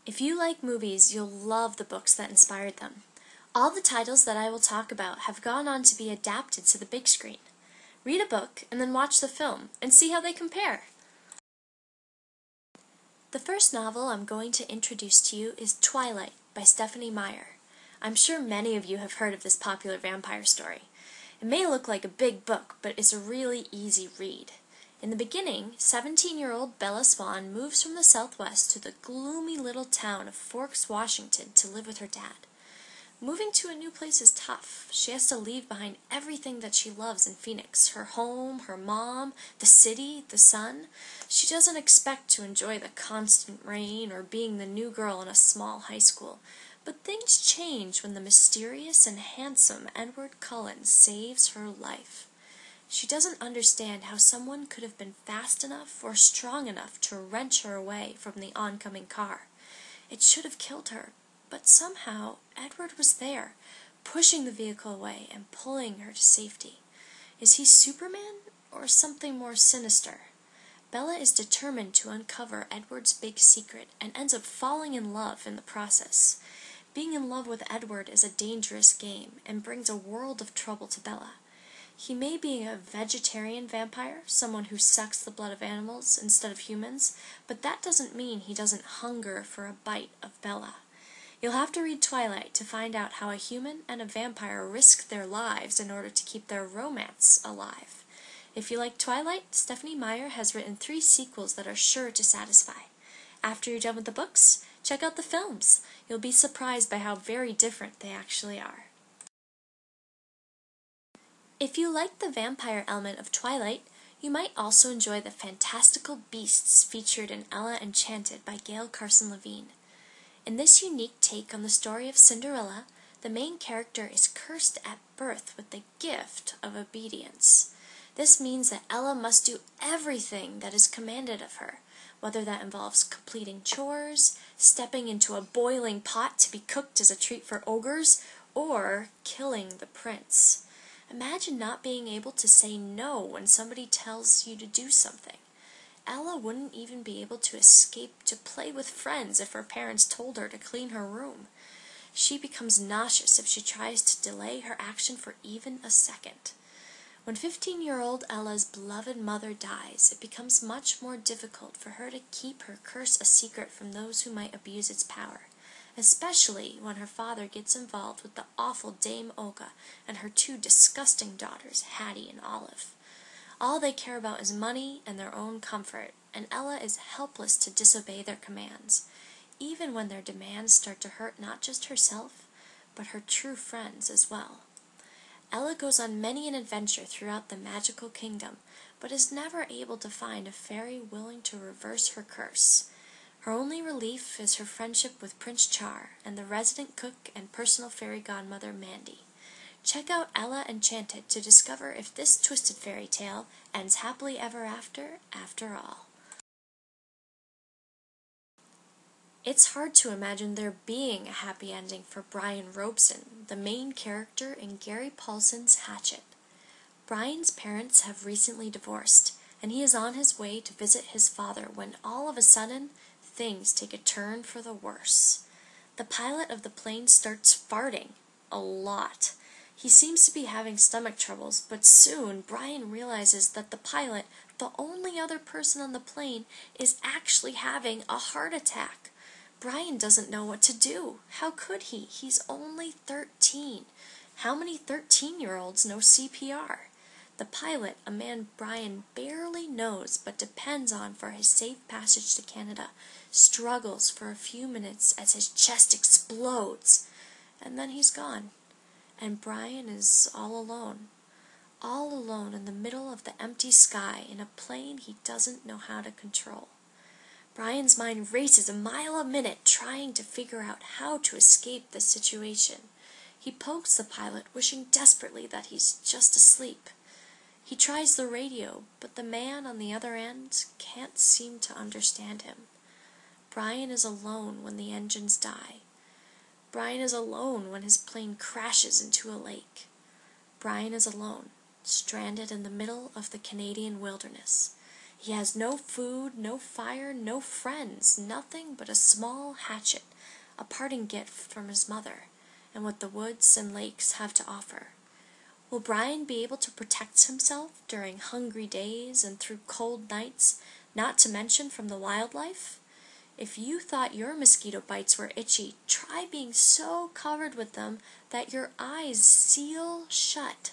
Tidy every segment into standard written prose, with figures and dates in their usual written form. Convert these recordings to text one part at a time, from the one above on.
If you like movies, you'll love the books that inspired them. All the titles that I will talk about have gone on to be adapted to the big screen. Read a book and then watch the film and see how they compare. The first novel I'm going to introduce to you is Twilight by Stephenie Meyer. I'm sure many of you have heard of this popular vampire story. It may look like a big book, but it's a really easy read. In the beginning, 17-year-old Bella Swan moves from the Southwest to the gloomy little town of Forks, Washington to live with her dad. Moving to a new place is tough. She has to leave behind everything that she loves in Phoenix, her home, her mom, the city, the sun. She doesn't expect to enjoy the constant rain or being the new girl in a small high school. But things change when the mysterious and handsome Edward Cullen saves her life. She doesn't understand how someone could have been fast enough or strong enough to wrench her away from the oncoming car. It should have killed her, but somehow Edward was there, pushing the vehicle away and pulling her to safety. Is he Superman or something more sinister? Bella is determined to uncover Edward's big secret and ends up falling in love in the process. Being in love with Edward is a dangerous game and brings a world of trouble to Bella. He may be a vegetarian vampire, someone who sucks the blood of animals instead of humans, but that doesn't mean he doesn't hunger for a bite of Bella. You'll have to read Twilight to find out how a human and a vampire risk their lives in order to keep their romance alive. If you like Twilight, Stephenie Meyer has written 3 sequels that are sure to satisfy. After you're done with the books, check out the films. You'll be surprised by how very different they actually are. If you like the vampire element of Twilight, you might also enjoy the fantastical beasts featured in Ella Enchanted by Gail Carson Levine. In this unique take on the story of Cinderella, the main character is cursed at birth with the gift of obedience. This means that Ella must do everything that is commanded of her, whether that involves completing chores, stepping into a boiling pot to be cooked as a treat for ogres, or killing the prince. Imagine not being able to say no when somebody tells you to do something. Ella wouldn't even be able to escape to play with friends if her parents told her to clean her room. She becomes nauseous if she tries to delay her action for even a second. When 15-year-old Ella's beloved mother dies, it becomes much more difficult for her to keep her curse a secret from those who might abuse its power, especially when her father gets involved with the awful Dame Olga and her 2 disgusting daughters, Hattie and Olive. All they care about is money and their own comfort, and Ella is helpless to disobey their commands, even when their demands start to hurt not just herself, but her true friends as well. Ella goes on many an adventure throughout the magical kingdom, but is never able to find a fairy willing to reverse her curse. Her only relief is her friendship with Prince Char and the resident cook and personal fairy godmother Mandy. Check out Ella Enchanted to discover if this twisted fairy tale ends happily ever after all. It's hard to imagine there being a happy ending for Brian Robeson, the main character in Gary Paulson's Hatchet. Brian's parents have recently divorced, and he is on his way to visit his father when all of a sudden, things take a turn for the worse. The pilot of the plane starts farting. A lot. He seems to be having stomach troubles, but soon Brian realizes that the pilot, the only other person on the plane, is actually having a heart attack. Brian doesn't know what to do. How could he? He's only 13. How many 13-year-olds know CPR? The pilot, a man Brian barely knows but depends on for his safe passage to Canada, struggles for a few minutes as his chest explodes, and then he's gone. And Brian is all alone in the middle of the empty sky in a plane he doesn't know how to control. Brian's mind races a mile a minute trying to figure out how to escape the situation. He pokes the pilot, wishing desperately that he's just asleep. He tries the radio, but the man on the other end can't seem to understand him. Brian is alone when the engines die. Brian is alone when his plane crashes into a lake. Brian is alone, stranded in the middle of the Canadian wilderness. He has no food, no fire, no friends, nothing but a small hatchet, a parting gift from his mother, and what the woods and lakes have to offer. Will Brian be able to protect himself during hungry days and through cold nights, not to mention from the wildlife? If you thought your mosquito bites were itchy, try being so covered with them that your eyes seal shut.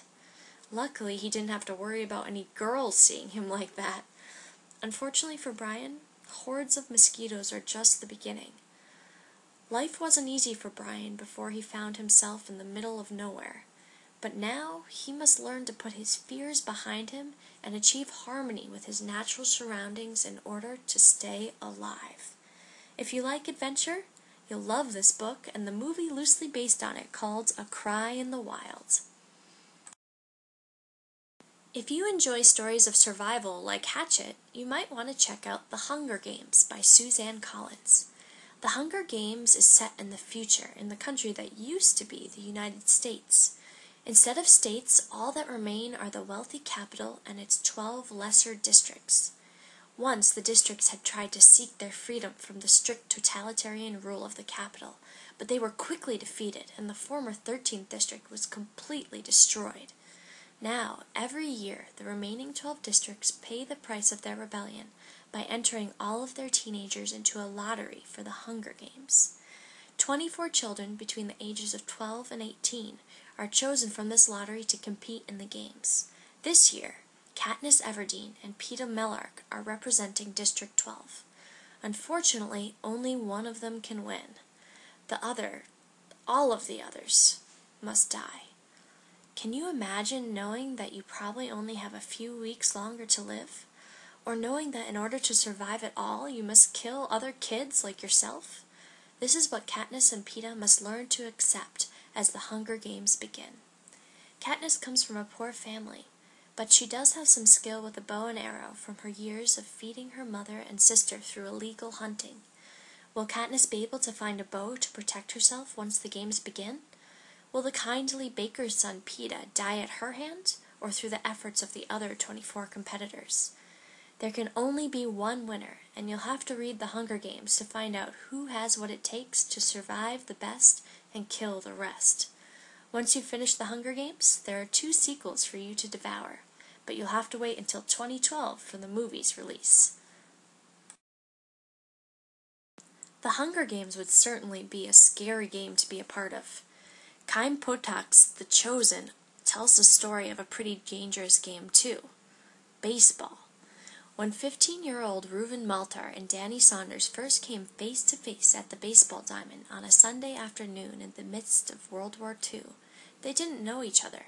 Luckily, he didn't have to worry about any girls seeing him like that. Unfortunately for Brian, hordes of mosquitoes are just the beginning. Life wasn't easy for Brian before he found himself in the middle of nowhere. But now he must learn to put his fears behind him and achieve harmony with his natural surroundings in order to stay alive. If you like adventure, you'll love this book and the movie loosely based on it called A Cry in the Wild. If you enjoy stories of survival like Hatchet, you might want to check out The Hunger Games by Suzanne Collins. The Hunger Games is set in the future in the country that used to be the United States. Instead of states, all that remain are the wealthy capital and its 12 lesser districts. Once the districts had tried to seek their freedom from the strict totalitarian rule of the capital, but they were quickly defeated and the former 13th district was completely destroyed. Now, every year, the remaining 12 districts pay the price of their rebellion by entering all of their teenagers into a lottery for the Hunger Games. 24 children between the ages of 12 and 18 are chosen from this lottery to compete in the games. This year, Katniss Everdeen and Peeta Mellark are representing District 12. Unfortunately, only one of them can win. All of the others, must die. Can you imagine knowing that you probably only have a few weeks longer to live? Or knowing that in order to survive at all, you must kill other kids like yourself? This is what Katniss and Peeta must learn to accept as the Hunger Games begin. Katniss comes from a poor family, but she does have some skill with a bow and arrow from her years of feeding her mother and sister through illegal hunting. Will Katniss be able to find a bow to protect herself once the games begin? Will the kindly baker's son Peeta die at her hand, or through the efforts of the other 24 competitors? There can only be one winner, and you'll have to read The Hunger Games to find out who has what it takes to survive the best and kill the rest. Once you've finished The Hunger Games, there are 2 sequels for you to devour, but you'll have to wait until 2012 for the movie's release. The Hunger Games would certainly be a scary game to be a part of. Chaim Potok's The Chosen tells the story of a pretty dangerous game too. Baseball. When 15-year-old Reuven Maltar and Danny Saunders first came face-to-face at the baseball diamond on a Sunday afternoon in the midst of World War II, they didn't know each other.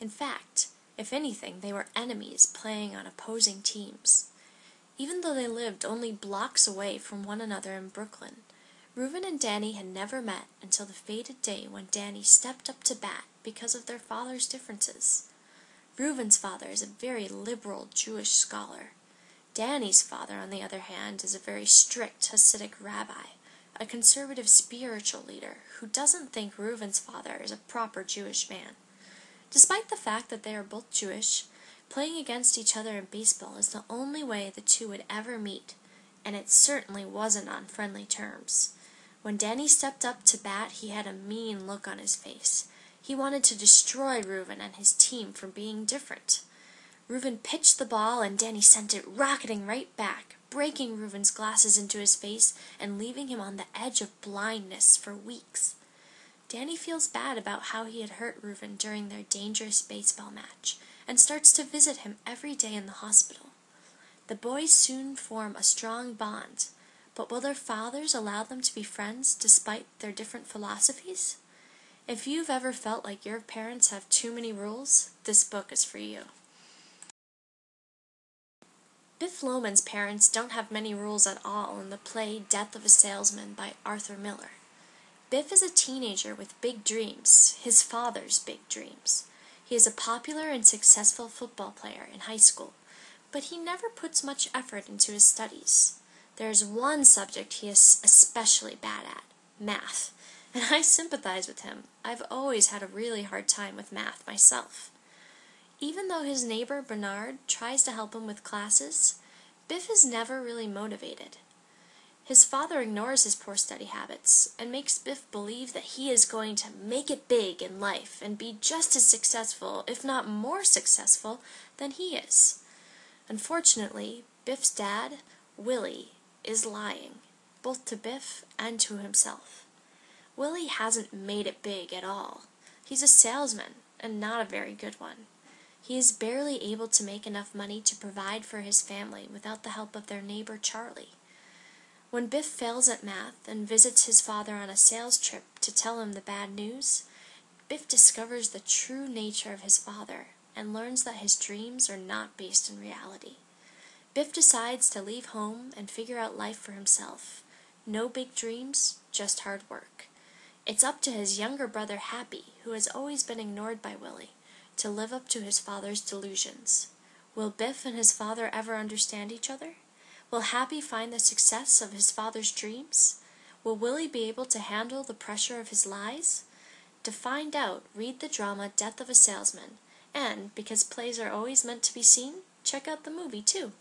In fact, if anything, they were enemies playing on opposing teams. Even though they lived only blocks away from one another in Brooklyn, Reuven and Danny had never met until the fated day when Danny stepped up to bat because of their father's differences. Reuven's father is a very liberal Jewish scholar. Danny's father, on the other hand, is a very strict Hasidic rabbi, a conservative spiritual leader who doesn't think Reuven's father is a proper Jewish man. Despite the fact that they are both Jewish, playing against each other in baseball is the only way the two would ever meet, and it certainly wasn't on friendly terms. When Danny stepped up to bat, he had a mean look on his face. He wanted to destroy Reuven and his team for being different. Reuven pitched the ball and Danny sent it rocketing right back, breaking Reuven's glasses into his face and leaving him on the edge of blindness for weeks. Danny feels bad about how he had hurt Reuven during their dangerous baseball match and starts to visit him every day in the hospital. The boys soon form a strong bond, but will their fathers allow them to be friends despite their different philosophies? If you've ever felt like your parents have too many rules, this book is for you. Biff Loman's parents don't have many rules at all in the play Death of a Salesman by Arthur Miller. Biff is a teenager with big dreams, his father's big dreams. He is a popular and successful football player in high school, but he never puts much effort into his studies. There is one subject he is especially bad at, math, and I sympathize with him. I've always had a really hard time with math myself. Even though his neighbor Bernard tries to help him with classes, Biff is never really motivated. His father ignores his poor study habits and makes Biff believe that he is going to make it big in life and be just as successful, if not more successful, than he is. Unfortunately, Biff's dad, Willie, is lying, both to Biff and to himself. Willie hasn't made it big at all. He's a salesman, and not a very good one. He is barely able to make enough money to provide for his family without the help of their neighbor Charlie. When Biff fails at math and visits his father on a sales trip to tell him the bad news, Biff discovers the true nature of his father and learns that his dreams are not based in reality. Biff decides to leave home and figure out life for himself. No big dreams, just hard work. It's up to his younger brother Happy, who has always been ignored by Willie, to live up to his father's delusions. Will Biff and his father ever understand each other? Will Happy find the success of his father's dreams? Will Willie be able to handle the pressure of his lies? To find out, read the drama Death of a Salesman, and, because plays are always meant to be seen, check out the movie too.